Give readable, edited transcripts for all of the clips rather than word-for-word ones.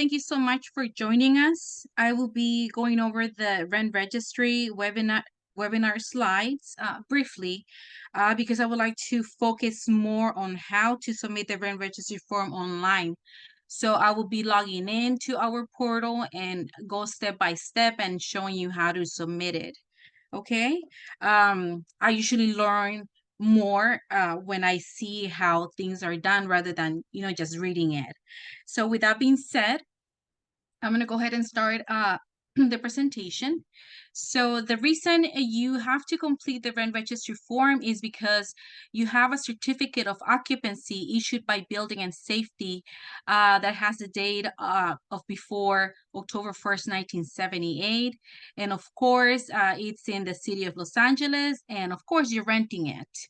Thank you so much for joining us. I will be going over the rent registry webinar slides briefly because I would like to focus more on how to submit the rent registry form online. So I will be logging in to our portal and go step by step and showing you how to submit it. Okay. I usually learn more when I see how things are done rather than, just reading it. So with that being said, I'm going to go ahead and start the presentation. So the reason you have to complete the rent registry form is because you have a certificate of occupancy issued by Building and Safety that has the date of before October 1st, 1978. And of course, it's in the city of Los Angeles. And of course, you're renting it.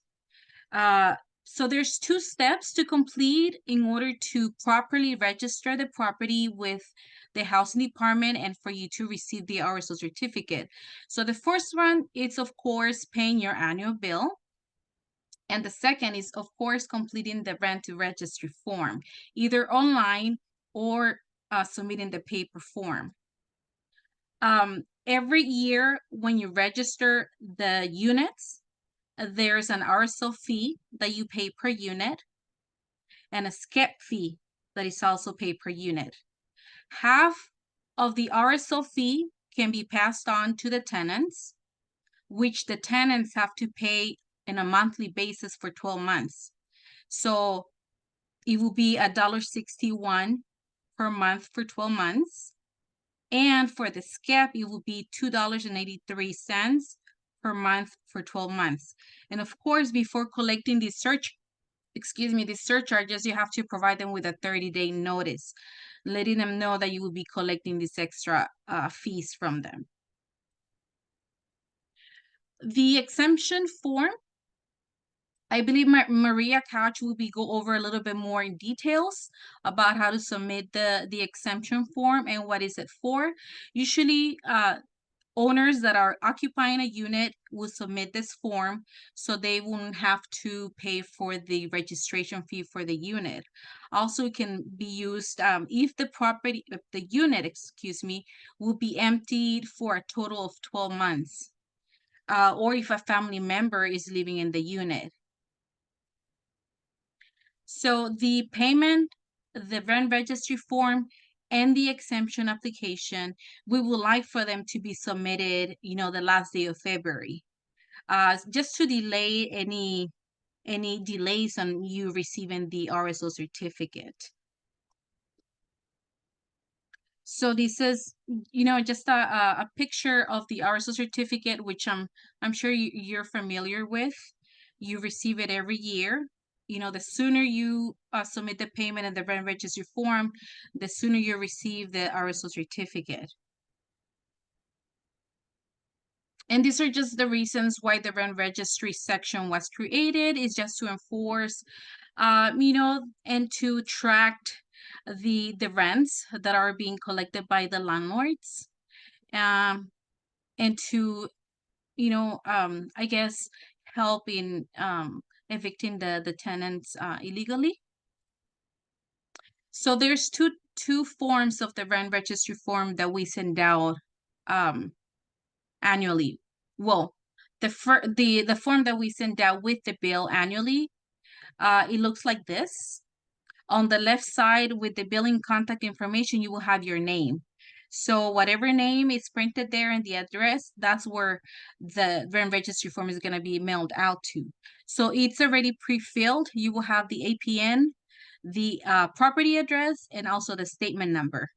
So there's two steps to complete in order to properly register the property with the housing department and for you to receive the RSO certificate. So the first one is, of course, paying your annual bill. And the second is, of course, completing the rent to registry form, either online or submitting the paper form. Every year when you register the units, there's an RSO fee that you pay per unit and a SCEP fee that is also paid per unit. Half of the RSO fee can be passed on to the tenants, which the tenants have to pay on a monthly basis for 12 months. So it will be $1.61 per month for 12 months. And for the SCEP, it will be $2.83 per month for 12 months. And of course, before collecting these surcharges, you have to provide them with a 30-day notice, letting them know that you will be collecting these extra fees from them. The exemption form, I believe Maria Couch will be go over a little bit more in details about how to submit the exemption form and what is it for. Usually, owners that are occupying a unit will submit this form so they won't have to pay for the registration fee for the unit. Also, it can be used if the unit, will be emptied for a total of 12 months, or if a family member is living in the unit. So the payment, the rent registry form, and the exemption application, we would like for them to be submitted, the last day of February, just to delay any delays on you receiving the RSO certificate. So this is, just a picture of the RSO certificate, which I'm sure you're familiar with. You receive it every year. The sooner you submit the payment and the rent registry form, the sooner you receive the RSO certificate. And these are just the reasons why the rent registry section was created, is just to enforce, and to track the rents that are being collected by the landlords, and to, I guess, help in evicting the tenants illegally. So there's two forms of the rent registry form that we send out annually. Well, the form that we send out with the bill annually, it looks like this. On the left side with the billing contact information, you will have your name. So whatever name is printed there and the address, that's where the rent registry form is going to be mailed out to. So it's already pre-filled. You will have the APN, the property address, and also the statement number.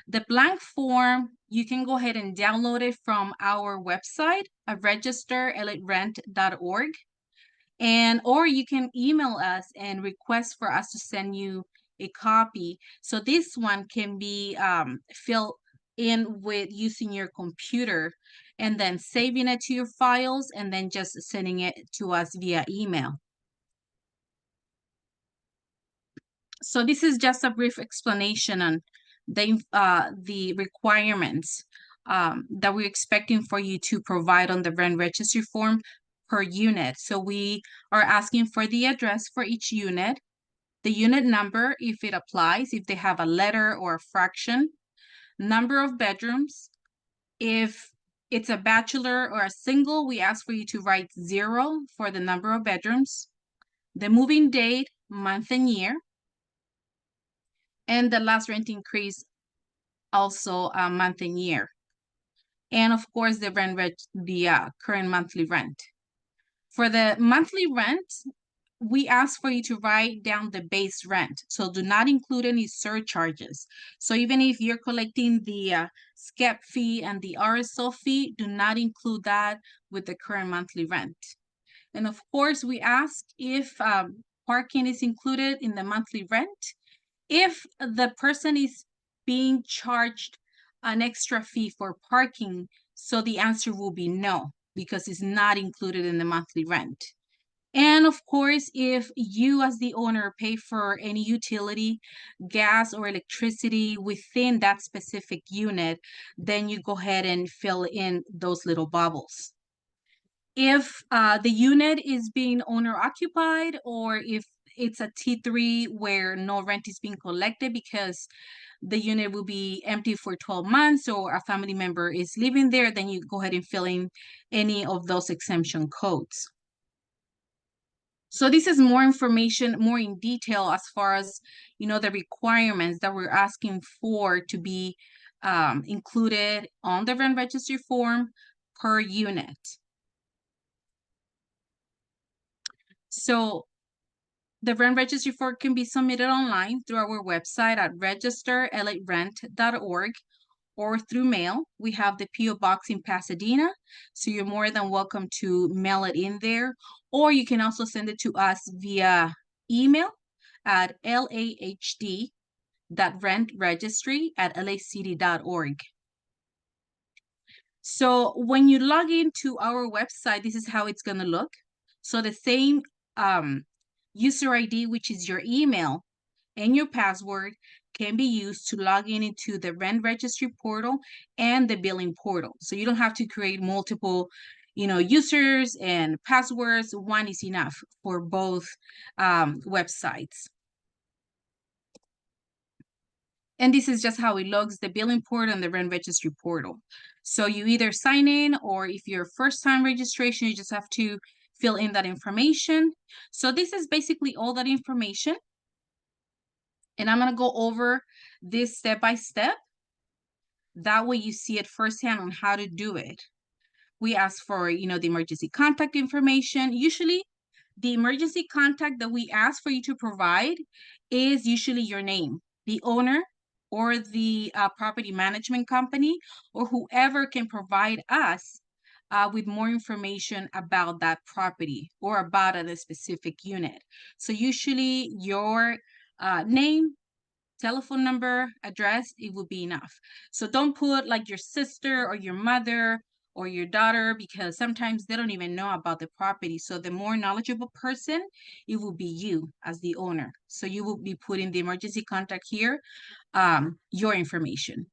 The blank form, you can go ahead and download it from our website, registerelitrent.org. Or you can email us and request for us to send you a copy. So this one can be filled in with using your computer and then saving it to your files and then just sending it to us via email. So this is just a brief explanation on the requirements that we're expecting for you to provide on the rent registry form per unit. So we are asking for the address for each unit, the unit number, if it applies, if they have a letter or a fraction, number of bedrooms. If it's a bachelor or a single, we ask for you to write 0 for the number of bedrooms, the moving date, month and year, and the last rent increase, also month and year. And of course, the current monthly rent. For the monthly rent, we ask for you to write down the base rent. So do not include any surcharges. So even if you're collecting the SCEP fee and the RSO fee, do not include that with the current monthly rent. And of course, we ask if parking is included in the monthly rent. If the person is being charged an extra fee for parking, so the answer will be no, because it's not included in the monthly rent. And of course, if you as the owner pay for any utility, gas or electricity within that specific unit, then you go ahead and fill in those little bubbles. If the unit is being owner occupied, or if it's a T3 where no rent is being collected because the unit will be empty for 12 months or a family member is living there, then you go ahead and fill in any of those exemption codes. So this is more information, more in detail as far as, the requirements that we're asking for to be included on the rent registry form per unit. So the rent registry form can be submitted online through our website at registerlarent.org or through mail. We have the P.O. Box in Pasadena, so you're more than welcome to mail it in there, or you can also send it to us via email at lahd.rentregistry@lacd.org. So when you log into our website, this is how it's going to look. So the same user ID, which is your email, and your password can be used to log in into the rent registry portal and the billing portal. So you don't have to create multiple, users and passwords. One is enough for both websites. And this is just how it looks, the billing portal and the rent registry portal. So you either sign in, or if you're first time registration, you just have to fill in that information. So this is basically all that information. And I'm going to go over this step by step. That way you see it firsthand on how to do it. We ask for, the emergency contact information. Usually the emergency contact that we ask for you to provide is usually your name, the owner, or the property management company, or whoever can provide us with more information about that property or about a specific unit. So usually your name, telephone number, address, it would be enough. So don't put like your sister or your mother or your daughter, because sometimes they don't even know about the property. So the more knowledgeable person, it will be you as the owner. So you will be putting the emergency contact here, your information.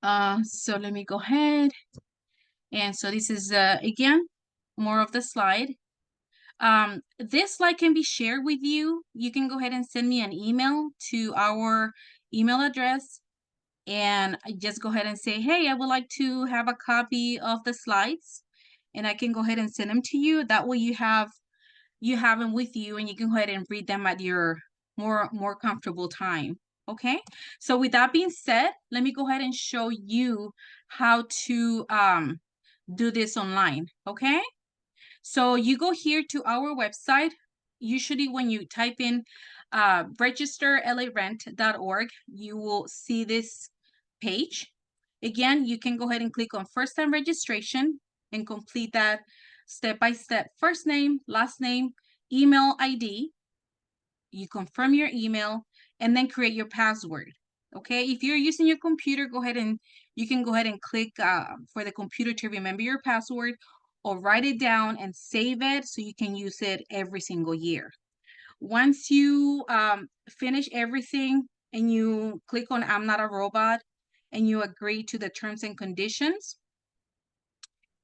So let me go ahead. And so this is, again, more of the slide. This slide can be shared with you. You can go ahead and send me an email to our email address, and just go ahead and say, hey, I would like to have a copy of the slides, and I can go ahead and send them to you. That way you have them with you, and you can go ahead and read them at your more comfortable time. Okay, so with that being said, let me go ahead and show you how to do this online. Okay, so you go here to our website. Usually when you type in registerlarent.org, you will see this page. Again, you can go ahead and click on first time registration and complete that step by step. First name, last name, email ID. You confirm your email and then create your password. Okay, if you're using your computer, you can go ahead and click for the computer to remember your password, or write it down and save it so you can use it every single year. Once you finish everything and you click on I'm not a robot and you agree to the terms and conditions,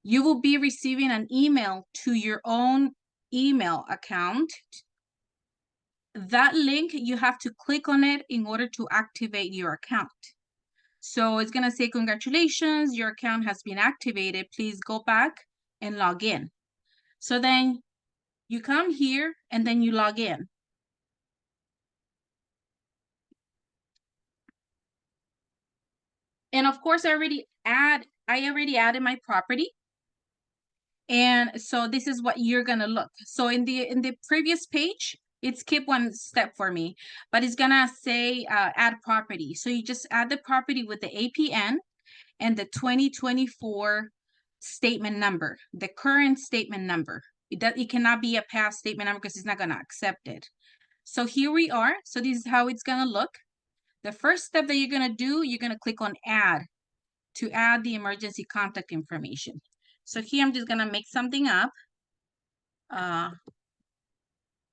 you will be receiving an email to your own email account that link, you have to click on it in order to activate your account. So it's going to say, congratulations, your account has been activated. Please go back and log in. So then you come here and then you log in. And of course, I already added my property. And so this is what you're gonna look. So in the previous page, it skipped one step for me, but it's gonna say add property. So you just add the property with the APN and the 2024 statement number, the current statement number. It cannot be a past statement number because it's not gonna accept it. So here we are. So this is how it's gonna look. The first step that you're gonna do, you're gonna click on add to add the emergency contact information. So here I'm just gonna make something up.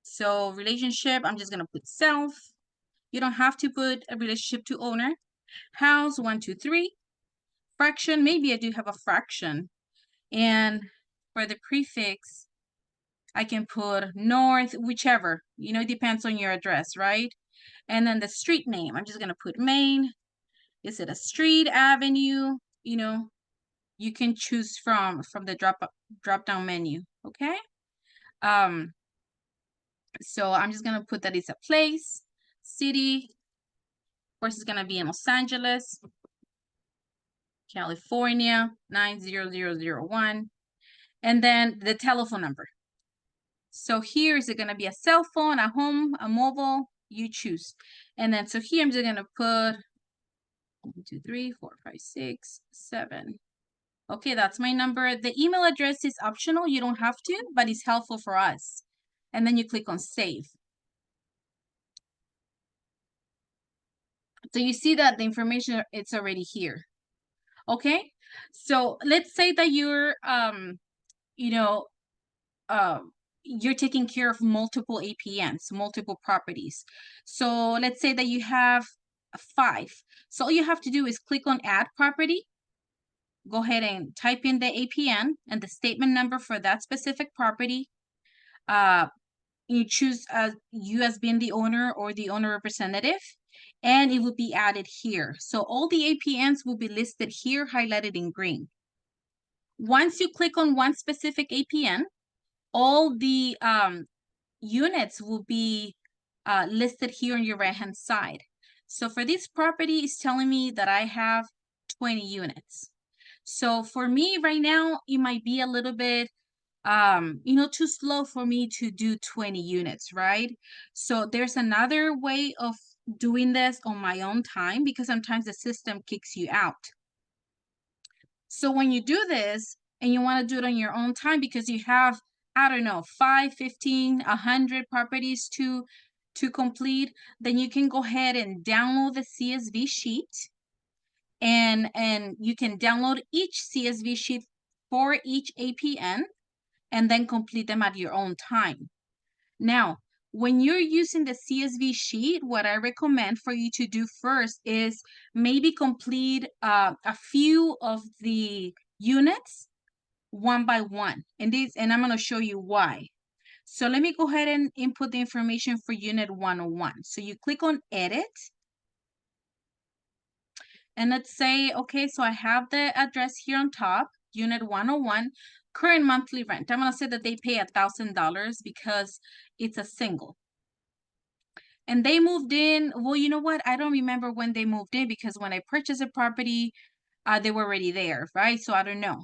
So relationship, I'm just gonna put self. You don't have to put a relationship to owner. House, 1, 2, 3. Fraction, maybe I do have a fraction. And for the prefix, I can put north, whichever, it depends on your address, right? And then the street name, I'm just gonna put Main. Is it a street, avenue? You can choose from the drop down menu, okay? So I'm just gonna put that it's a place, city. Of course, it's gonna be in Los Angeles, California, 90001, and then the telephone number. So here is it gonna be a cell phone, a home, a mobile, you choose. And then so here I'm just gonna put 1, 2, 3, 4, 5, 6, 7. Okay, that's my number. The email address is optional. You don't have to, but it's helpful for us. And then you click on save. So you see that the information, it's already here. Okay, so let's say that you're, you're taking care of multiple APNs, multiple properties. So let's say that you have 5. So all you have to do is click on add property. Go ahead and type in the APN and the statement number for that specific property. You choose you as being the owner or the owner representative, and it will be added here. So all the APNs will be listed here, highlighted in green. Once you click on one specific APN, all the units will be listed here on your right-hand side. So for this property, it's telling me that I have 20 units. So for me right now, it might be a little bit, too slow for me to do 20 units, right? So there's another way of doing this on my own time because sometimes the system kicks you out. So when you do this and you want to do it on your own time because you have, I don't know, 5, 15, 100 properties to complete, then you can go ahead and download the CSV sheet, and you can download each CSV sheet for each APN and then complete them at your own time. Now, when you're using the CSV sheet, what I recommend for you to do first is maybe complete a few of the units one by one. And I'm going to show you why. So let me go ahead and input the information for unit 101. So you click on edit. And let's say, okay, so I have the address here on top, unit 101, current monthly rent. I'm going to say that they pay $1,000 because it's a single. And they moved in, well, you know what? I don't remember when they moved in because when I purchased a property, they were already there, right? So I don't know.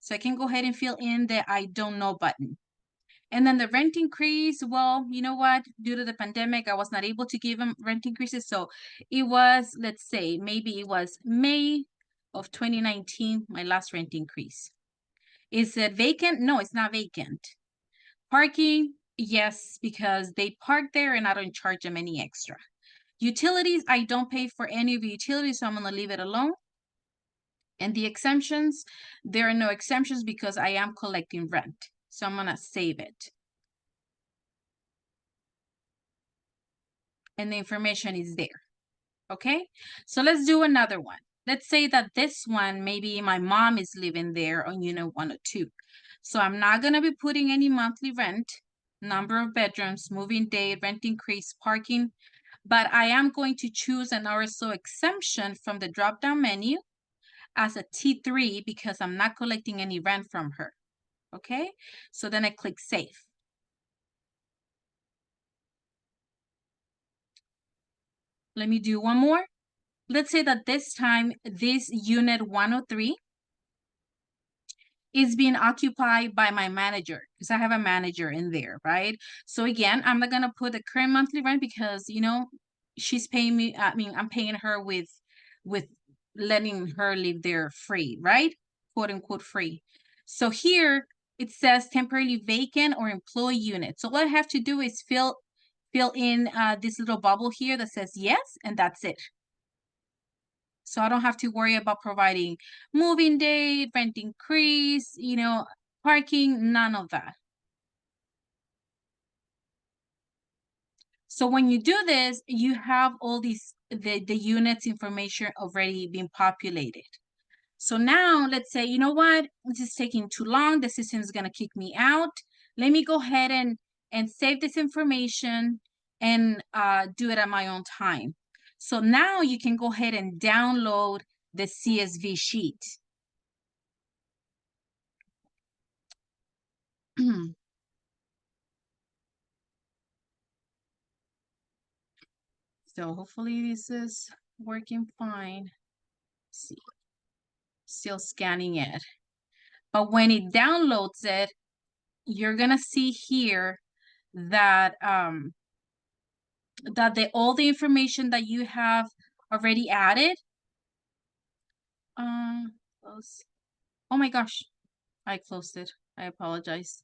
So I can go ahead and fill in the I don't know button. And then the rent increase, well, you know what? Due to the pandemic, I was not able to give them rent increases. So it was, let's say, maybe it was May of 2019, my last rent increase. Is it vacant? No, it's not vacant. Parking, yes, because they park there and I don't charge them any extra. Utilities, I don't pay for any of the utilities, so I'm going to leave it alone. And the exemptions, there are no exemptions because I am collecting rent. So I'm going to save it. And the information is there. Okay, so let's do another one. Let's say that this one, maybe my mom is living there on unit 102. So I'm not going to be putting any monthly rent. number of bedrooms, moving date, rent increase, parking. But I am going to choose an RSO exemption from the drop-down menu as a T3 because I'm not collecting any rent from her. Okay, so then I click save. Let me do one more. Let's say that this time, this unit 103 is being occupied by my manager because I have a manager in there, right? So again, I'm not gonna put the current monthly rent because she's paying me. I mean, I'm paying her with letting her live there free, right? Quote unquote free. So here it says temporarily vacant or employee unit. So what I have to do is fill in this little bubble here that says yes, and that's it. So I don't have to worry about providing moving date, rent increase, parking, none of that. So when you do this, you have all the units information already being populated. So now let's say, you know what, this is taking too long. The system is going to kick me out. Let me go ahead and save this information and do it at my own time. So now you can go ahead and download the CSV sheet. So hopefully this is working fine. Let's see, still scanning it. But when it downloads it, you're gonna see here that all the information that you have already added. Close. Oh my gosh, I closed it. I apologize.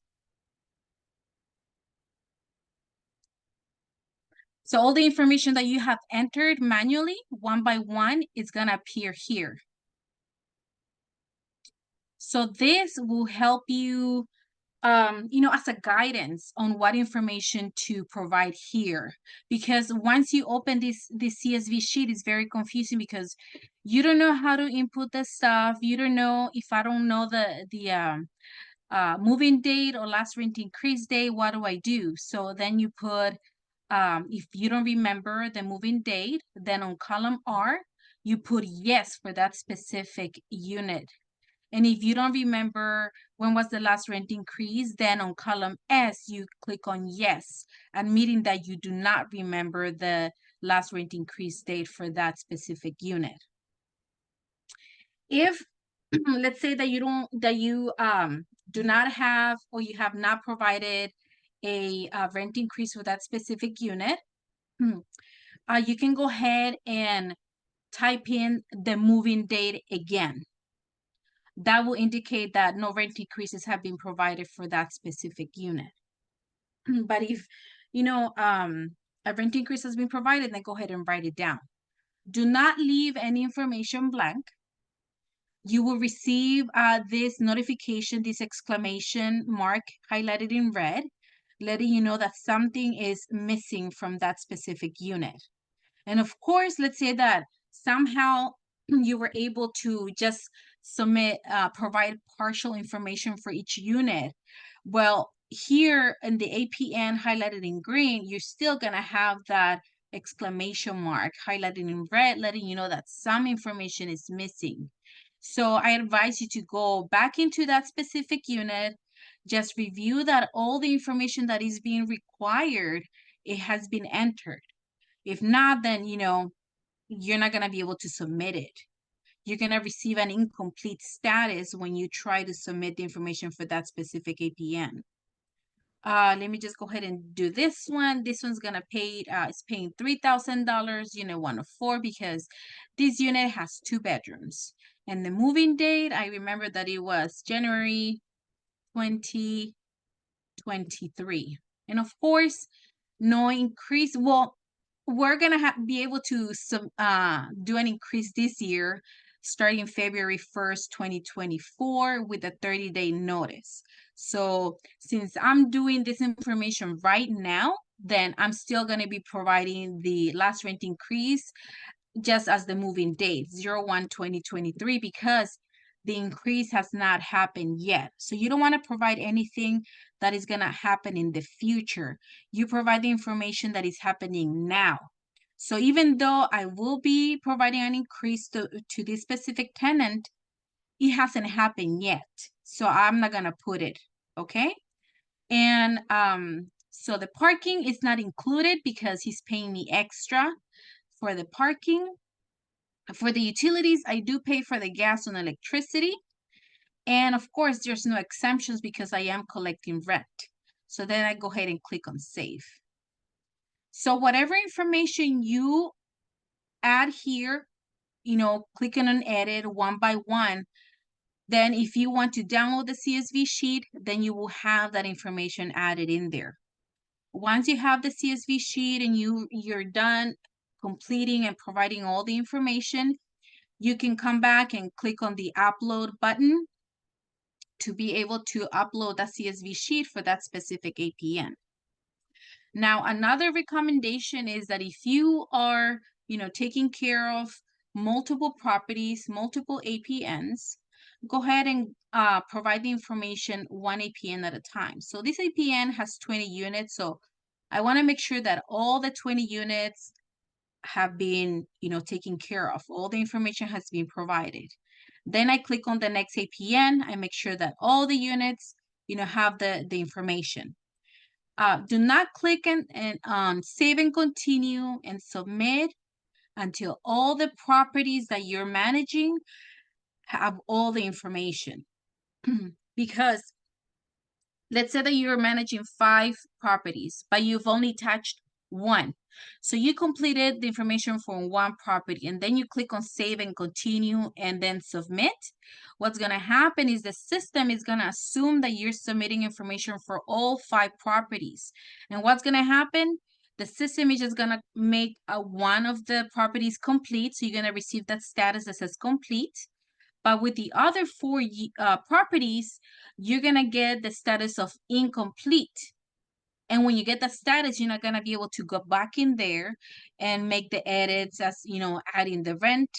So all the information that you have entered manually, one by one, is gonna appear here. So this will help you as a guidance on what information to provide here. Because once you open this CSV sheet, it's very confusing because you don't know how to input the stuff. You don't know if I don't know the moving date or last rent increase date, what do I do? So then you put, if you don't remember the moving date, then on column R, you put yes for that specific unit. And if you don't remember when was the last rent increase, then on column S, you click on yes, admitting that you do not remember the last rent increase date for that specific unit. If let's say that you do not have or you have not provided a rent increase for that specific unit, you can go ahead and type in the moving date again. That will indicate that no rent increases have been provided for that specific unit. But if, a rent increase has been provided, then go ahead and write it down. Do not leave any information blank. You will receive this notification, this exclamation mark highlighted in red, letting you know that something is missing from that specific unit. And of course, let's say that somehow you were able to just provide partial information for each unit. Well, here in the APN highlighted in green, you're still gonna have that exclamation mark highlighted in red, letting you know that some information is missing. So I advise you to go back into that specific unit, just review that all the information that is being required, it has been entered. If not, then, you're not going to be able to submit it. You're going to receive an incomplete status when you try to submit the information for that specific APN. Let me just go ahead and do this one. This one's going to pay, it's paying $3,000, unit 104, because this unit has 2 bedrooms. And the moving date, I remember that it was January 2023. And of course, no increase. Well, we're gonna be able to do an increase this year starting February 1st, 2024 with a 30-day notice. So since I'm doing this information right now, then I'm still going to be providing the last rent increase just as the moving date, 01/2023, because the increase has not happened yet. So you don't want to provide anything that is going to happen in the future. You provide the information that is happening now. So even though I will be providing an increase to this specific tenant, it hasn't happened yet. So I'm not going to put it, okay? And so the parking is not included because he's paying me extra for the parking. For the utilities, I do pay for the gas and electricity. And of course, there's no exemptions because I am collecting rent. So then I go ahead and click on save. So whatever information you add here, clicking on edit one by one, then if you want to download the CSV sheet, then you will have that information added in there. Once you have the CSV sheet and you're done completing and providing all the information, you can come back and click on the upload button to be able to upload that CSV sheet for that specific APN. Now, another recommendation is that if you are, taking care of multiple properties, multiple APNs, go ahead and provide the information one APN at a time. So this APN has 20 units. So I want to make sure that all the 20 units have been, taken care of. All the information has been provided. Then I click on the next APN. I make sure that all the units, have the information. Do not click on save and continue and submit until all the properties that you're managing have all the information. Because let's say that you're managing 5 properties, but you've only touched 1. So you completed the information for 1 property, and then you click on save and continue and then submit. What's going to happen is the system is going to assume that you're submitting information for all 5 properties. And what's going to happen? The system is just going to make one of the properties complete. So you're going to receive that status that says complete. But with the other 4 properties, you're going to get the status of incomplete. And when you get the status, you're not going to be able to go back in there and make the edits as, adding the rent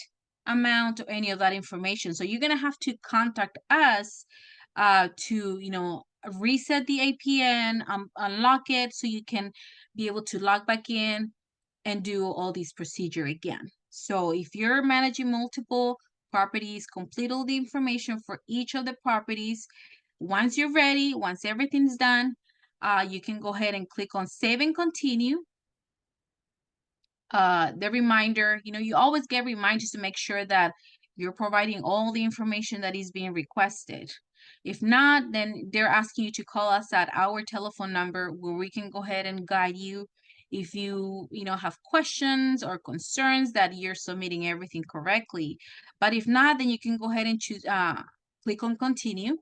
amount or any of that information. So you're going to have to contact us to, reset the APN, unlock it so you can be able to log back in and do all these procedure again. So if you're managing multiple properties, complete all the information for each of the properties. Once you're ready, once everything's done, you can go ahead and click on save and continue. The reminder, you always get reminders to make sure that you're providing all the information that is being requested. If not, then they're asking you to call us at our telephone number where we can go ahead and guide you if you have questions or concerns that you're submitting everything correctly. But if not, then you can go ahead and choose click on continue.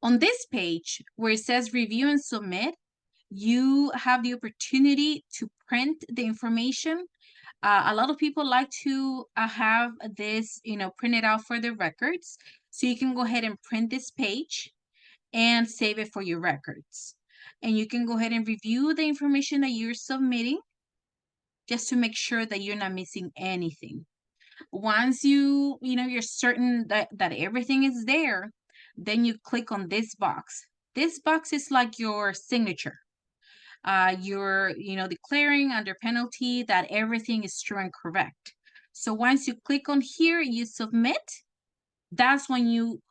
On this page where it says review and submit, you have the opportunity to print the information. A lot of people like to have this, printed out for their records. So you can go ahead and print this page and save it for your records. And you can go ahead and review the information that you're submitting just to make sure that you're not missing anything. Once you're certain that everything is there, then you click on this box. This box is like your signature. You're, declaring under penalty that everything is true and correct. So once you click on here, you submit. That's when you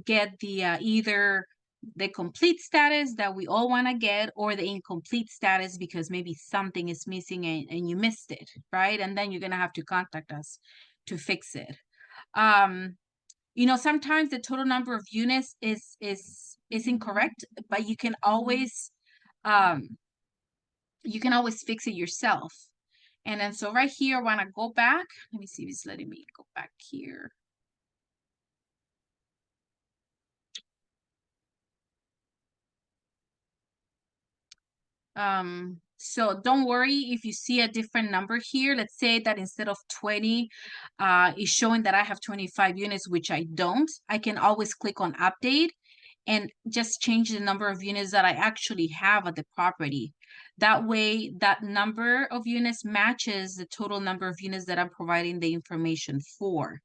get the either the complete status that we all want to get or the incomplete status because maybe something is missing and you missed it, right? And then you're going to have to contact us to fix it. Sometimes the total number of units is incorrect, but you can always fix it yourself. And then so right here, I want to go back. Let me see if it's letting me go back here. So don't worry if you see a different number here. Let's say that instead of 20, it's showing that I have 25 units, which I don't. I can always click on update and just change the number of units that I actually have at the property. That way, that number of units matches the total number of units that I'm providing the information for.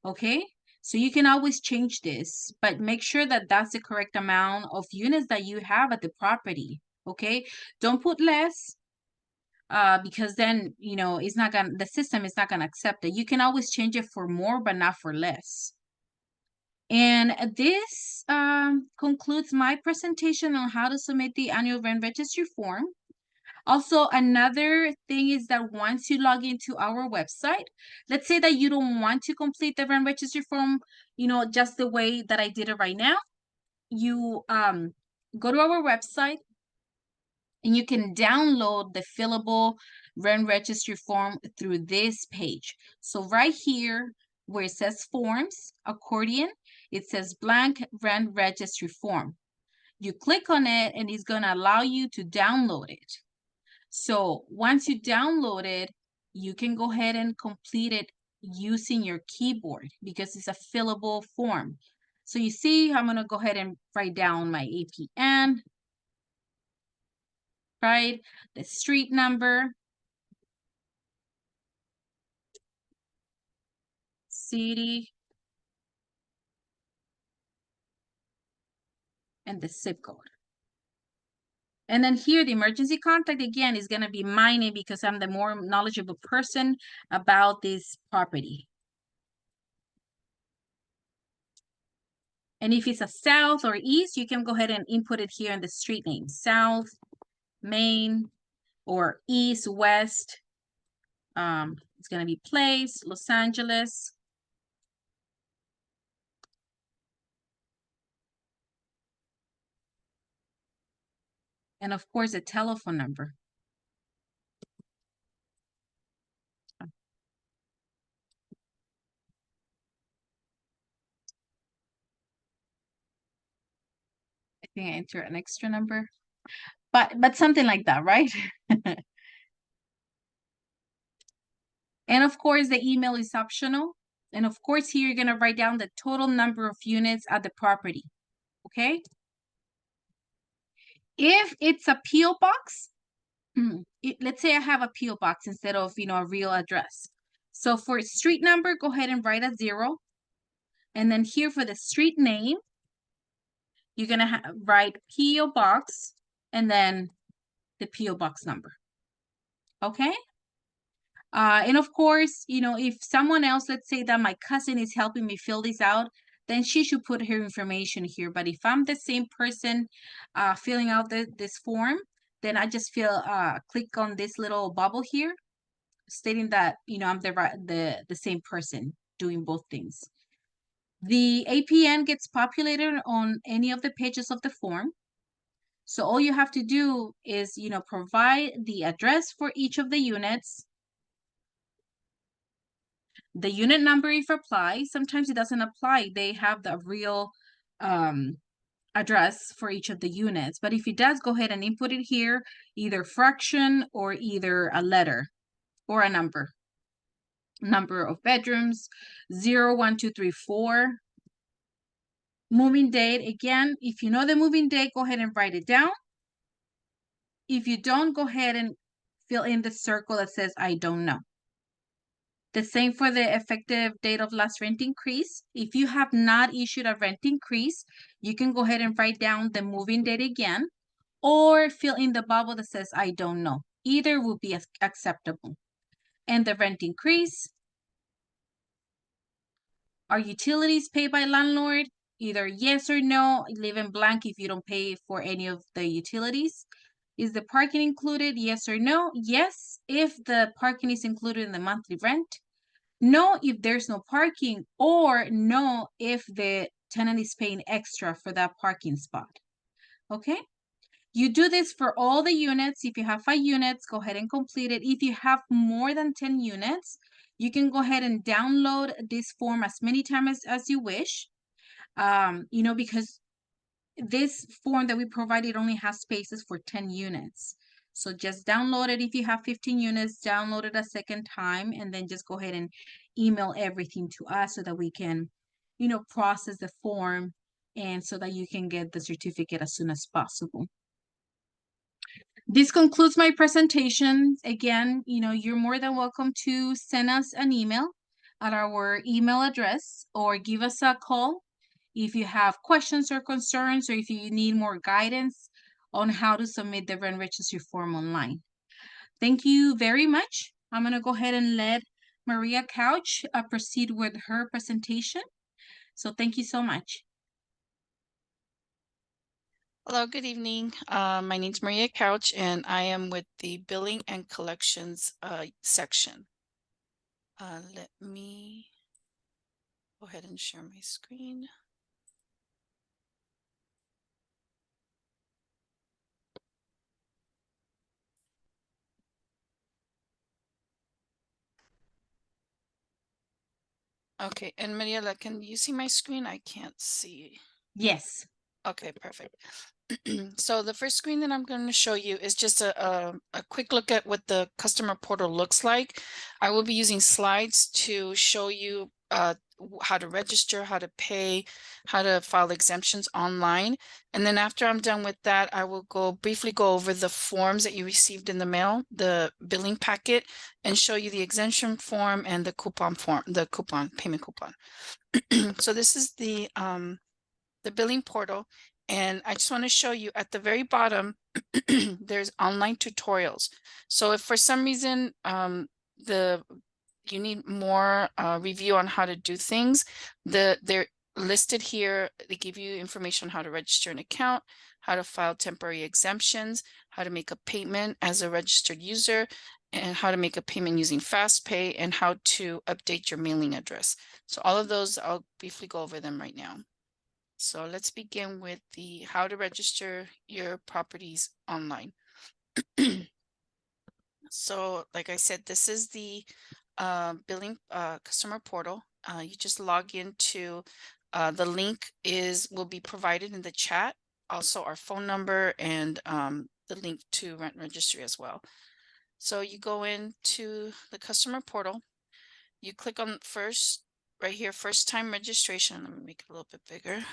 Okay? So you can always change this, but make sure that that's the correct amount of units that you have at the property, okay? Don't put less, because then, it's not gonna, the system is not gonna accept it. You can always change it for more, but not for less. And this concludes my presentation on how to submit the annual rent registry form. Also, another thing is that once you log into our website, let's say that you don't want to complete the rent registry form, just the way that I did it right now. You go to our website and you can download the fillable rent registry form through this page. So right here, where it says forms, accordion, it says blank rent registry form. You click on it and it's going to allow you to download it. So once you download it, you can go ahead and complete it using your keyboard because it's a fillable form. So you see, I'm going to go ahead and write down my APN, right? The street number, city, and the zip code. And then here, the emergency contact, again, is going to be my name because I'm the more knowledgeable person about this property. And if it's a south or east, you can go ahead and input it here in the street name. South, Main, or east, west. It's going to be place, Los Angeles. And of course, a telephone number. I think I enter an extra number, but something like that, right? And of course, the email is optional. And of course, here you're going to write down the total number of units at the property, okay? If it's a P.O. box, let's say I have a P.O. box instead of, a real address. So for street number, go ahead and write a 0. And then here for the street name, you're going to write P.O. box and then the P.O. box number, okay? And of course, if someone else, let's say that my cousin is helping me fill this out, then she should put her information here. But if I'm the same person filling out this form, then I just click on this little bubble here, stating that, I'm the same person doing both things. The APN gets populated on any of the pages of the form. So all you have to do is, provide the address for each of the units, the unit number if applies. Sometimes it doesn't apply. They have the real address for each of the units. But if it does, go ahead and input it here, either fraction or either a letter or a number. Number of bedrooms, 0, 1, 2, 3, 4. Moving date, again, if you know the moving date, go ahead and write it down. If you don't, go ahead and fill in the circle that says I don't know. The same for the effective date of last rent increase. If you have not issued a rent increase, you can go ahead and write down the moving date again, or fill in the bubble that says I don't know. Either will be acceptable. And the rent increase. Are utilities paid by landlord? Either yes or no. Leave in blank if you don't pay for any of the utilities. Is the parking included? Yes or no? Yes, if the parking is included in the monthly rent. No, if there's no parking, or no, if the tenant is paying extra for that parking spot. Okay? You do this for all the units. If you have 5 units, go ahead and complete it. If you have more than 10 units, you can go ahead and download this form as many times as you wish. Because this form that we provided only has spaces for 10 units. So just download it. If you have 15 units, download it a second time, and then just go ahead and email everything to us so that we can, process the form and so that you can get the certificate as soon as possible. This concludes my presentation. Again, you're more than welcome to send us an email. at our email address or give us a call if you have questions or concerns, or if you need more guidance on how to submit the rent registry form online. Thank you very much. I'm going to go ahead and let Maria Couch proceed with her presentation. So thank you so much. Hello, good evening. My name is Maria Couch, and I am with the Billing and Collections section. Let me go ahead and share my screen. Okay, and Mariela, can you see my screen? I can't see. Yes. Okay, perfect. So the first screen that I'm going to show you is just a quick look at what the customer portal looks like. I will be using slides to show you how to register, how to pay, how to file exemptions online. And then after I'm done with that, I will briefly go over the forms that you received in the mail, the billing packet, and show you the exemption form and the coupon form, the payment coupon. So this is the billing portal. And I just want to show you at the very bottom, there's online tutorials. So if for some reason you need more review on how to do things, they're listed here. They give you information on how to register an account, how to file temporary exemptions, how to make a payment as a registered user, and how to make a payment using FastPay, and how to update your mailing address. So all of those, I'll briefly go over them right now. So let's begin with the how to register your properties online. So like I said, this is the billing customer portal. You just log into the link will be provided in the chat. Also our phone number and the link to rent registry as well. So you go into the customer portal. You click on first right here, first time registration. Let me make it a little bit bigger.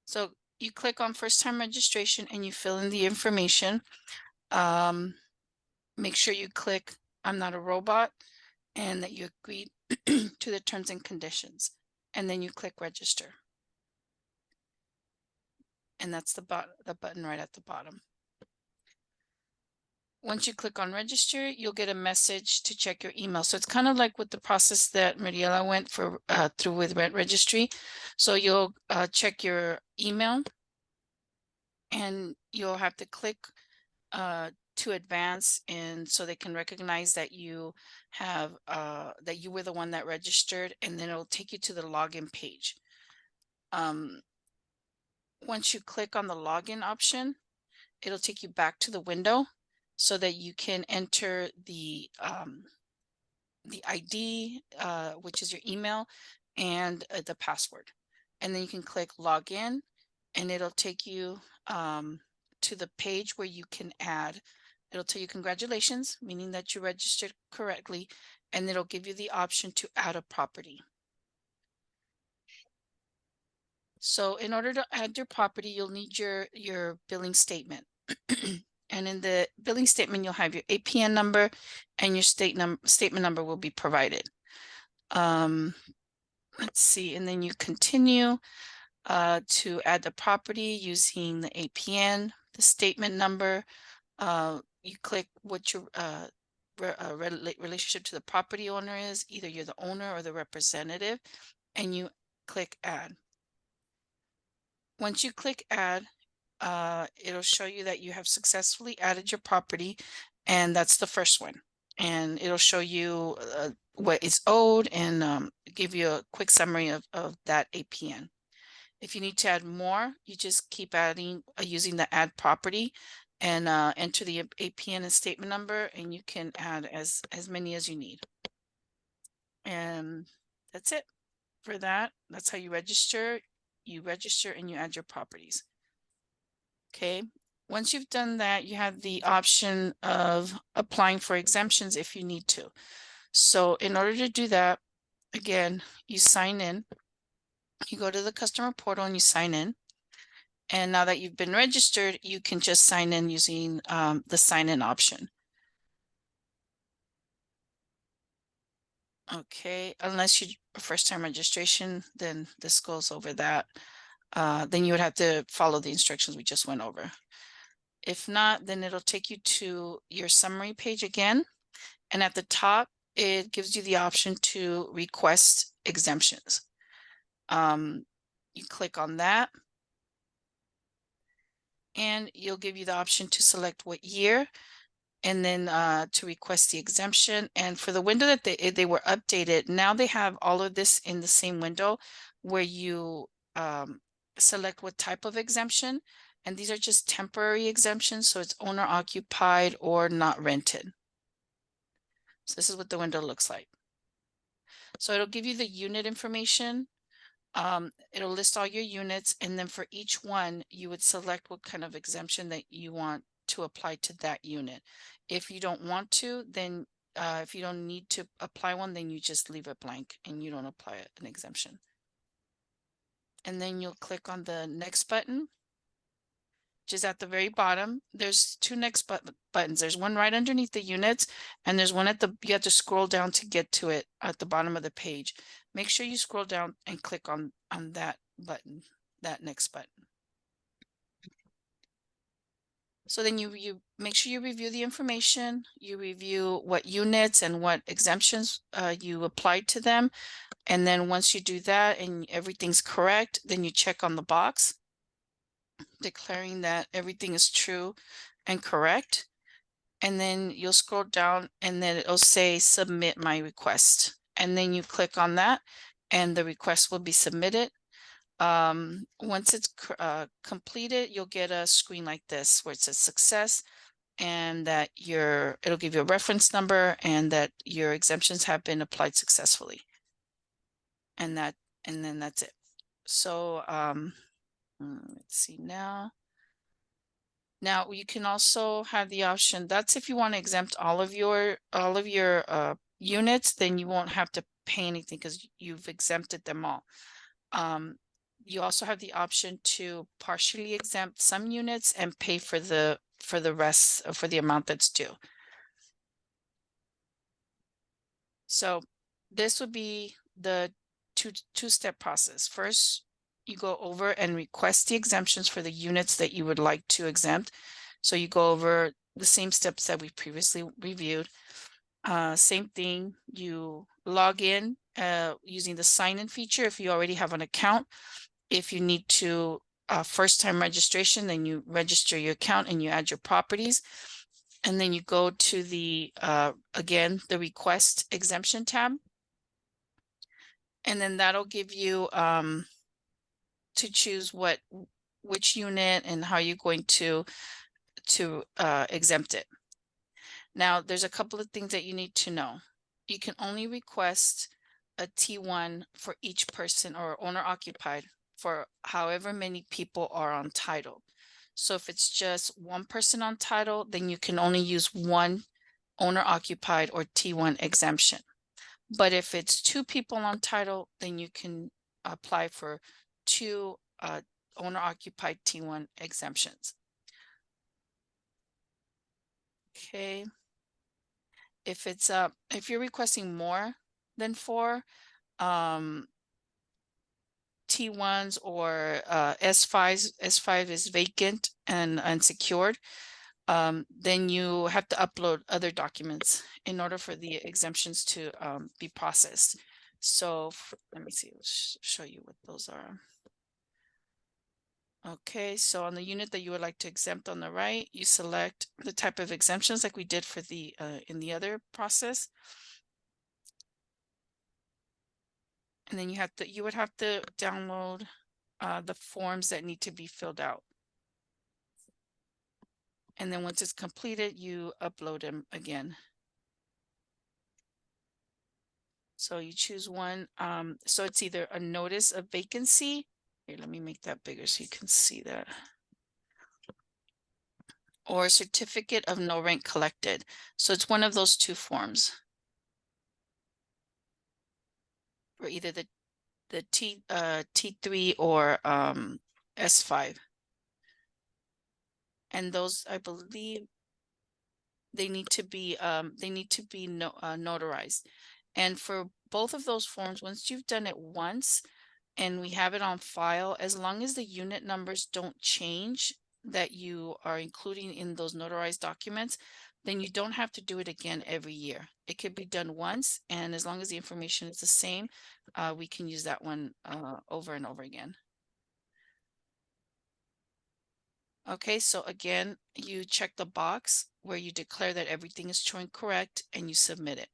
So you click on first time registration and you fill in the information. Make sure you click I'm not a robot and that you agree to the terms and conditions. And then you click register. And that's the button right at the bottom. Once you click on register, you'll get a message to check your email. So it's kind of like with the process that Mariela went through with Rent Registry. So you'll check your email and you'll have to click to advance, and so they can recognize that you have that you were the one that registered, and then it'll take you to the login page. Once you click on the login option, it'll take you back to the window so that you can enter the ID, which is your email, and the password. And then you can click login, and it'll take you to the page where you can add. It'll tell you congratulations, meaning that you registered correctly, and it'll give you the option to add a property. So in order to add your property, you'll need your billing statement. And in the billing statement, you'll have your APN number and your statement number will be provided. Let's see, and then you continue to add the property using the APN, the statement number. You click what your relationship to the property owner is. Either you're the owner or the representative, and you click add. Once you click add, it'll show you that you have successfully added your property, and that's the first one. And it'll show you what is owed and give you a quick summary of that APN. If you need to add more, you just keep adding using the add property and enter the APN and statement number, and you can add as many as you need. And that's it for that. That's how you register. You register and you add your properties. Okay. Once you've done that, you have the option of applying for exemptions if you need to. So in order to do that, again, you sign in. You go to the customer portal and you sign in. And now that you've been registered, you can just sign in using the sign in option. Okay, unless you first time registration, then this goes over that. Then you would have to follow the instructions we just went over. If not, then it'll take you to your summary page again. And at the top, it gives you the option to request exemptions. You click on that and you'll give you the option to select what year and then to request the exemption. And for the window that they were updated, now they have all of this in the same window where you select what type of exemption. And these are just temporary exemptions. So it's owner occupied or not rented. So this is what the window looks like. So it'll give you the unit information. It'll list all your units, and then for each one, you would select what kind of exemption that you want to apply to that unit. If you don't want to, then if you don't need to apply one, then you just leave it blank and you don't apply an exemption. And then you'll click on the next button, which is at the very bottom. There's two next buttons. There's one right underneath the units, and there's one you have to scroll down to get to it at the bottom of the page. Make sure you scroll down and click on that button, that next button. So then you make sure you review the information, you review what units and what exemptions you applied to them. And then once you do that and everything's correct, then you check on the box declaring that everything is true and correct. And then you'll scroll down and then it'll say submit my request. And then you click on that and the request will be submitted. Once it's completed, you'll get a screen like this where it says success and that it'll give you a reference number and that your exemptions have been applied successfully. And then that's it. So let's see now. Now you can also have the option, that's if you want to exempt all of your units, then you won't have to pay anything because you've exempted them all. You also have the option to partially exempt some units and pay for the rest, for the amount that's due. So this would be the two-step process. First, you go over and request the exemptions for the units that you would like to exempt. So you go over the same steps that we previously reviewed. Same thing, you log in using the sign-in feature if you already have an account. If you need to first-time registration, then you register your account and you add your properties. And then you go to the, again, the request exemption tab. And then that'll give you to choose which unit and how you're going to exempt it. Now, there's a couple of things that you need to know. You can only request a T1 for each person or owner occupied for however many people are on title. So if it's just one person on title, then you can only use one owner occupied or T1 exemption. But if it's two people on title, then you can apply for two owner occupied T1 exemptions. Okay. If you're requesting more than 4 T1s or S5s, S5 is vacant and unsecured, then you have to upload other documents in order for the exemptions to be processed. So let me see, let's show you what those are. Okay, so on the unit that you would like to exempt on the right, you select the type of exemptions like we did for the in the other process. And then you would have to download the forms that need to be filled out. And then once it's completed, you upload them again. So you choose one. So it's either a notice of vacancy. Here, let me make that bigger so you can see that. Or a certificate of no rent collected. So it's one of those two forms. For either the T3 or S5. and those, I believe, they need to be notarized. And for both of those forms, once you've done it once and we have it on file, as long as the unit numbers don't change that you are including in those notarized documents, then you don't have to do it again every year. It could be done once, and as long as the information is the same, we can use that one over and over again. Okay, so again, you check the box where you declare that everything is showing correct and you submit it.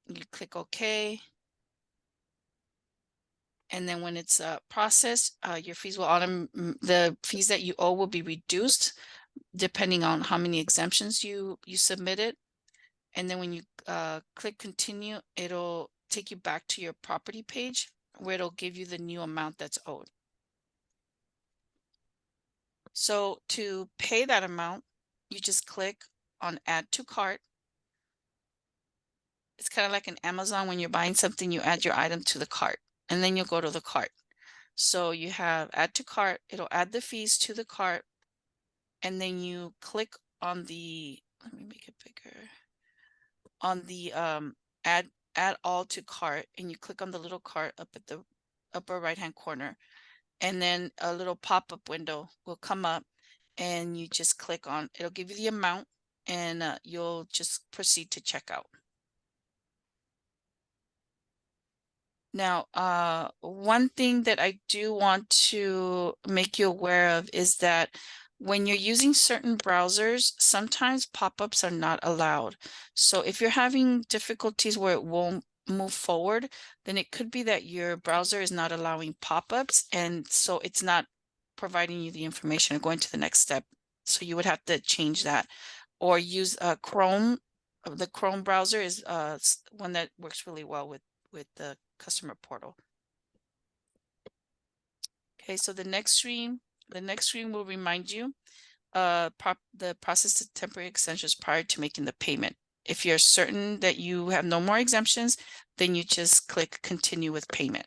You click OK. And then when it's processed, your fees will the fees that you owe will be reduced depending on how many exemptions you submitted. And then when you click continue, it'll take you back to your property page where it'll give you the new amount that's owed. So to pay that amount, you just click on add to cart. It's kind of like an Amazon. When you're buying something, you add your item to the cart and then you'll go to the cart. So you have add to cart, it'll add the fees to the cart, and then you click on the, let me make it bigger, on the add all to cart, and you click on the little cart up at the upper right hand corner, and then a little pop-up window will come up and you just click on, it'll give you the amount, and you'll just proceed to checkout. Now, one thing that I do want to make you aware of is that when you're using certain browsers, sometimes pop-ups are not allowed. So if you're having difficulties where it won't move forward, then it could be that your browser is not allowing pop-ups, and so it's not providing you the information or going to the next step. So you would have to change that or use Chrome. The Chrome browser is one that works really well with the customer portal. Okay, so the next screen will remind you the process of temporary extensions prior to making the payment. If you're certain that you have no more exemptions, then you just click continue with payment.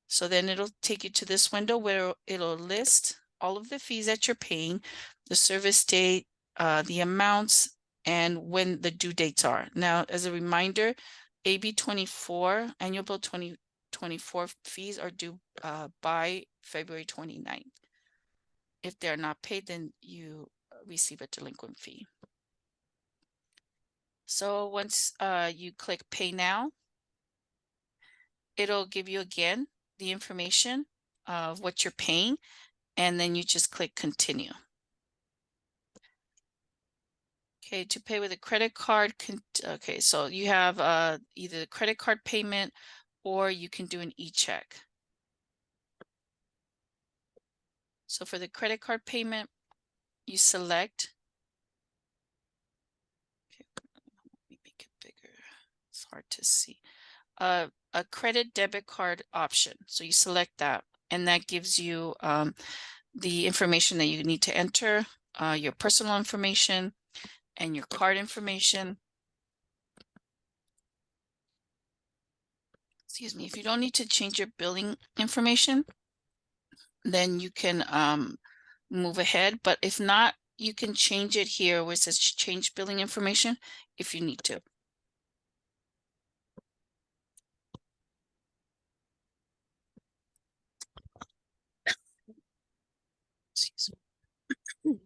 So then it'll take you to this window where it'll list all of the fees that you're paying, the service date, the amounts, and when the due dates are. Now, as a reminder, AB 24, annual bill 2024 fees are due by February 29th. If they're not paid, then you receive a delinquent fee. So once you click pay now, it'll give you again the information of what you're paying, and then you just click continue. Okay, to pay with a credit card, okay, so you have either the credit card payment or you can do an e-check. So for the credit card payment, you select, okay, let me make it bigger, it's hard to see, a credit debit card option. So you select that, and that gives you the information that you need to enter, your personal information and your card information. Excuse me. If you don't need to change your billing information, then you can move ahead. But if not, you can change it here where it says change billing information if you need to. Excuse me.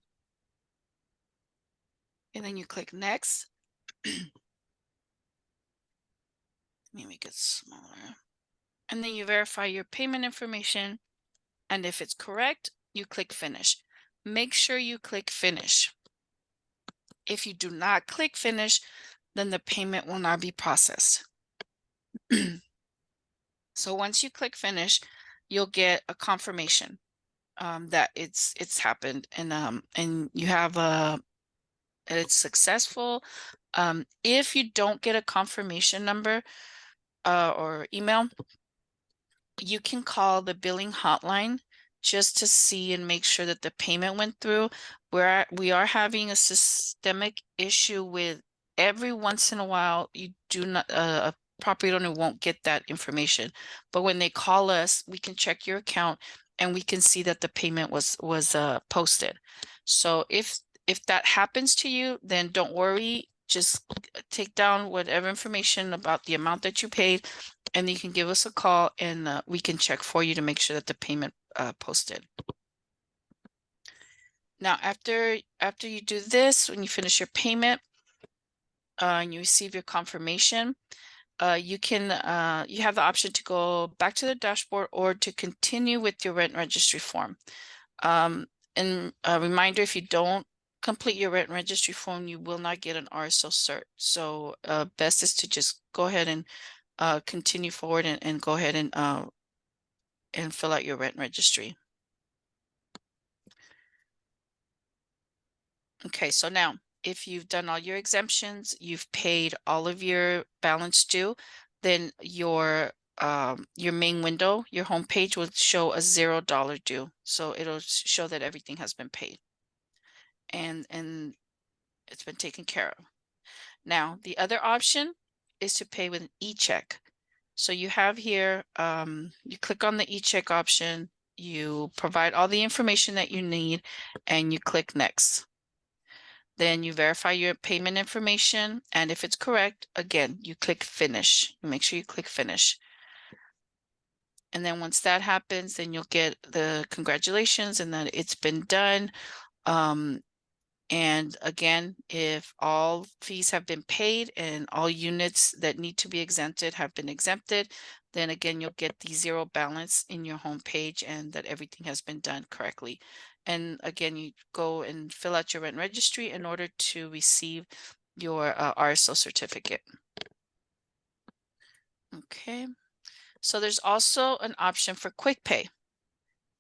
And then you click next. Let me make it smaller. And then you verify your payment information. And if it's correct, you click finish. Make sure you click finish. If you do not click finish, then the payment will not be processed. So once you click finish, you'll get a confirmation that it's happened, and you have it's successful. If you don't get a confirmation number or email, you can call the billing hotline just to see and make sure that the payment went through. We are having a systemic issue with every once in a while you do not a property owner won't get that information, but when they call us, we can check your account and we can see that the payment was posted. So if that happens to you, then don't worry. Just take down whatever information about the amount that you paid, and you can give us a call, and we can check for you to make sure that the payment posted. Now, after you do this, when you finish your payment and you receive your confirmation, you have the option to go back to the dashboard or to continue with your rent registry form. And a reminder, if you don't complete your rent registry form, you will not get an RSO cert. So best is to just go ahead and continue forward and go ahead and fill out your rent registry. Okay, so now if you've done all your exemptions, you've paid all of your balance due, then your main window, your home page will show a $0 due. So it'll show that everything has been paid and it's been taken care of. Now, the other option is to pay with an e-check. So you have here, you click on the e-check option, you provide all the information that you need, and you click next. Then you verify your payment information, and if it's correct, again, you click finish. Make sure you click finish. And then once that happens, then you'll get the congratulations and that it's been done. And again, if all fees have been paid and all units that need to be exempted have been exempted, then again, you'll get the zero balance in your home page and that everything has been done correctly. And again, you go and fill out your rent registry in order to receive your RSO certificate. Okay, so there's also an option for quick pay.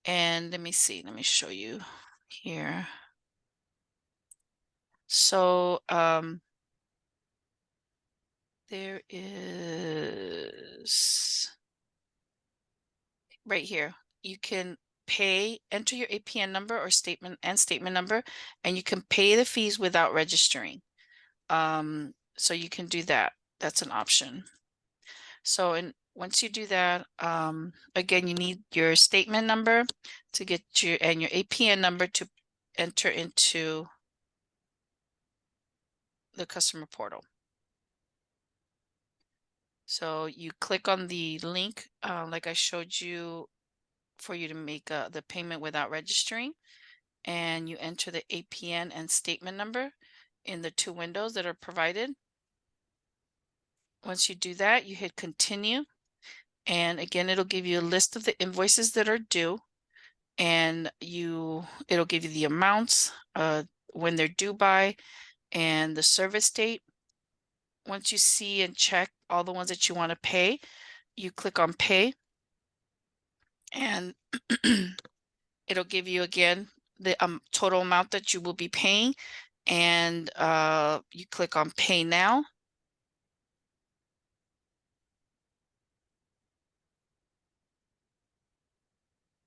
And let me see, let me show you here. So there is right here. You can enter your APN number or statement number, and you can pay the fees without registering. So you can do that. That's an option. So once you do that, again, you need your statement number to get your APN number to enter into the customer portal. So you click on the link, like I showed you, for you to make the payment without registering, and you enter the APN and statement number in the two windows that are provided. Once you do that, you hit continue, and again, it'll give you a list of the invoices that are due, and it'll give you the amounts, when they're due by, and the service date. Once you see and check all the ones that you want to pay, you click on pay, and it'll give you again the total amount that you will be paying, and you click on pay now.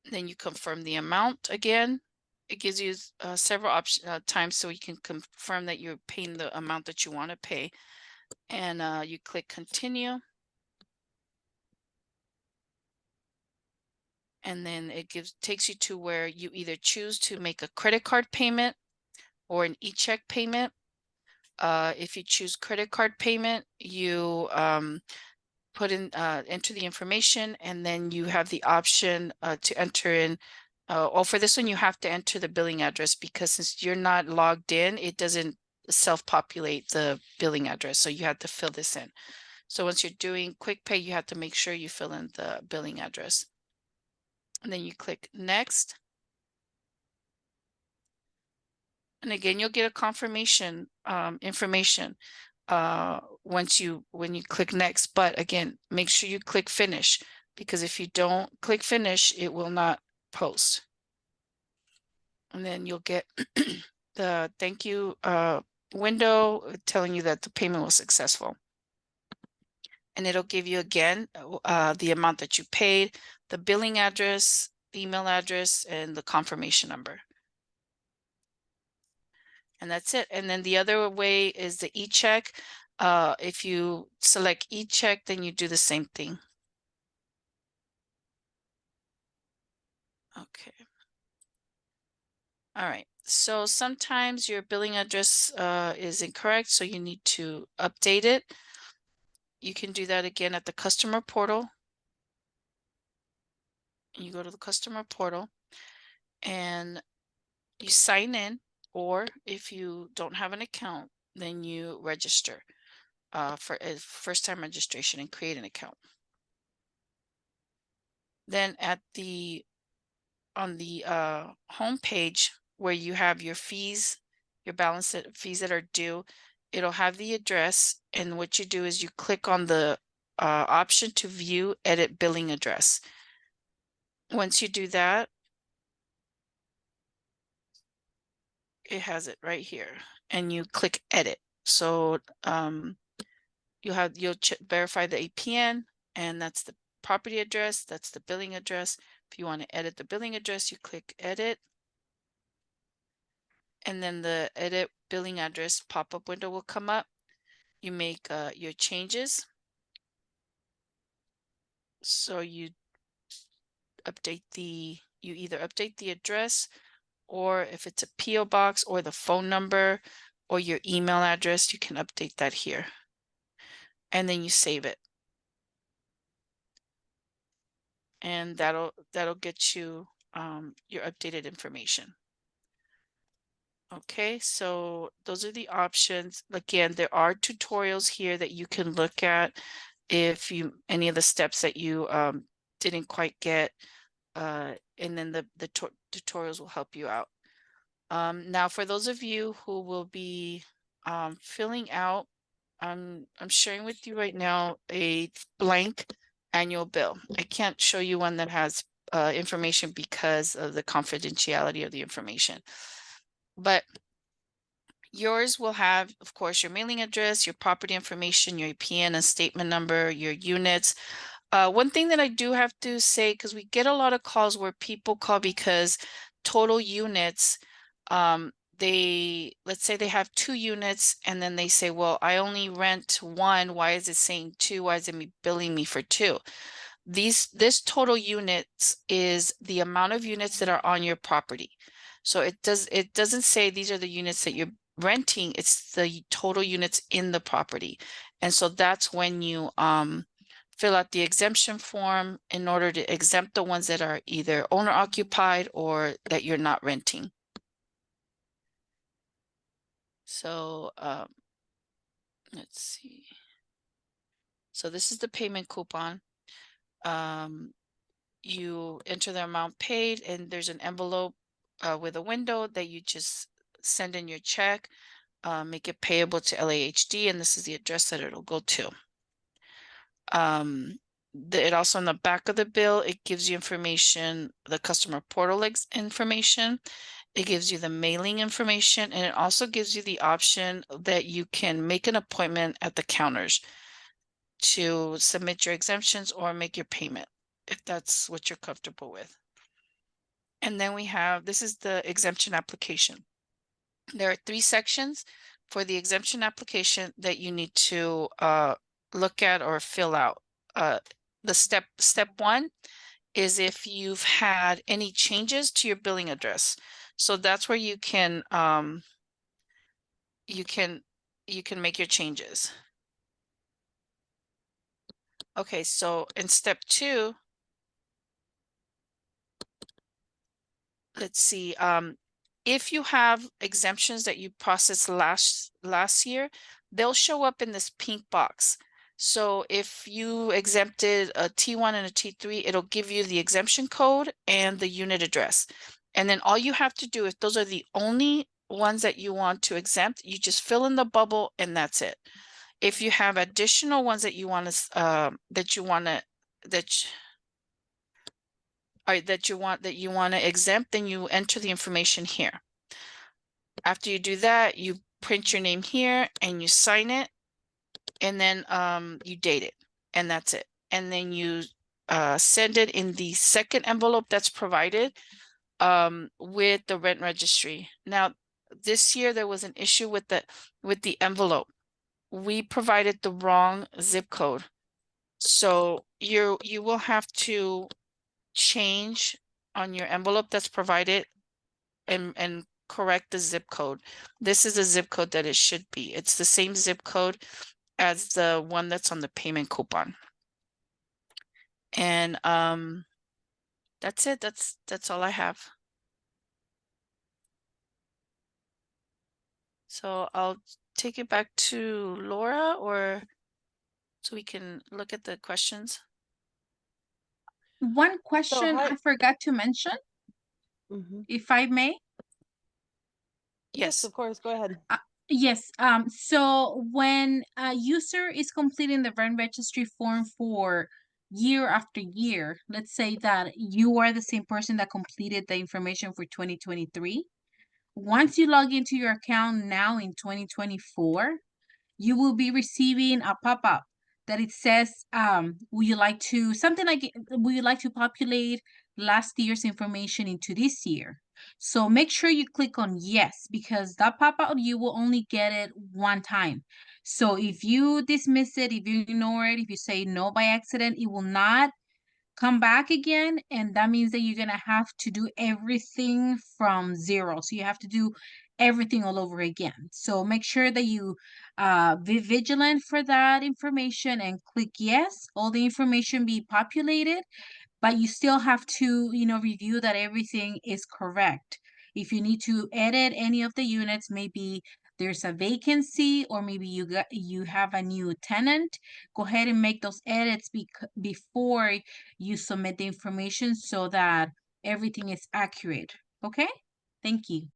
Then you confirm the amount again. It gives you several times so you can confirm that you're paying the amount that you want to pay, and you click continue. And then it takes you to where you either choose to make a credit card payment or an e-check payment. If you choose credit card payment, you enter the information, and then you have the option to enter in. For this one, you have to enter the billing address, because since you're not logged in, it doesn't self-populate the billing address. So you have to fill this in. So once you're doing quick pay, you have to make sure you fill in the billing address. And then you click next. And again, you'll get a confirmation information when you click next. But again, make sure you click finish, because if you don't click finish, it will not post. And then you'll get the thank you window telling you that the payment was successful. And it'll give you again the amount that you paid, the billing address, email address, and the confirmation number. And that's it. And then the other way is the e-check. If you select e-check, then you do the same thing. Okay. All right. So sometimes your billing address is incorrect, so you need to update it. You can do that again at the customer portal. You go to the customer portal and you sign in, or if you don't have an account, then you register for a first-time registration and create an account. Then on the home page where you have your fees, your balance fees that are due, it'll have the address, and what you do is you click on the option to view edit billing address. Once you do that, it has it right here, and you click edit. So you'll verify the APN, and that's the property address, that's the billing address. If you want to edit the billing address, you click edit, and then the edit billing address pop-up window will come up. You make your changes. So you either update the address, or if it's a PO box or the phone number or your email address, you can update that here. And then you save it. And that'll get you your updated information. Okay, so those are the options. Again, there are tutorials here that you can look at if any of the steps that you didn't quite get, and then the tutorials will help you out. Now, for those of you who will be filling out, I'm sharing with you right now a blank annual bill. I can't show you one that has information because of the confidentiality of the information. But yours will have, of course, your mailing address, your property information, your APN and statement number, your units. One thing that I do have to say, because we get a lot of calls where people call because total units, let's say they have 2 units and then they say, well, I only rent 1. Why is it saying 2? Why is it billing me for 2? This total units is the amount of units that are on your property. So it doesn't say these are the units that you're renting, it's the total units in the property. And so that's when you fill out the exemption form in order to exempt the ones that are either owner occupied or that you're not renting. So let's see. So this is the payment coupon. You enter the amount paid, and there's an envelope with a window that you just send in your check, make it payable to LAHD, and this is the address that it'll go to. It also on the back of the bill, it gives you information, the customer portal information. It gives you the mailing information, and it also gives you the option that you can make an appointment at the counters to submit your exemptions or make your payment, if that's what you're comfortable with. And then this is the exemption application. There are 3 sections for the exemption application that you need to look at or fill out. The step 1 is if you've had any changes to your billing address. So that's where you can make your changes. Okay, so in step 2, let's see, if you have exemptions that you processed last year, they'll show up in this pink box. So if you exempted a T1 and a T3, it'll give you the exemption code and the unit address. And then all you have to do, if those are the only ones that you want to exempt, you just fill in the bubble and that's it. If you have additional ones that you want to exempt, then you enter the information here. After you do that, you print your name here and you sign it, and then you date it, and that's it. And then you send it in the second envelope that's provided with the rent registry. Now, this year there was an issue with the envelope. We provided the wrong zip code. So you will have to change on your envelope that's provided and correct the zip code. This is the zip code that it should be. It's the same zip code as the one that's on the payment coupon. And that's it. That's all I have. So I'll take it back to Laura, or so we can look at the questions. One So question I hi. forgot to mention, Mhm. if I may. Yes, Yes. of course. Go ahead. Yes. So when a user is completing the rent registry form for year after year, let's say that you are the same person that completed the information for 2023. Once you log into your account now in 2024, you will be receiving a pop-up that it says, would you like to, something like, would you like to populate last year's information into this year? So make sure you click on yes, because that pop-up, you will only get it one time. So if you dismiss it, if you ignore it, if you say no by accident, it will not come back again, and that means that you're gonna have to do everything from zero. So you have to do everything all over again. So make sure that you be vigilant for that information and click yes. All the information be populated, but you still have to, review that everything is correct. If you need to edit any of the units, maybe there's a vacancy, or maybe you have a new tenant, go ahead and make those edits before you submit the information so that everything is accurate. Okay? Thank you.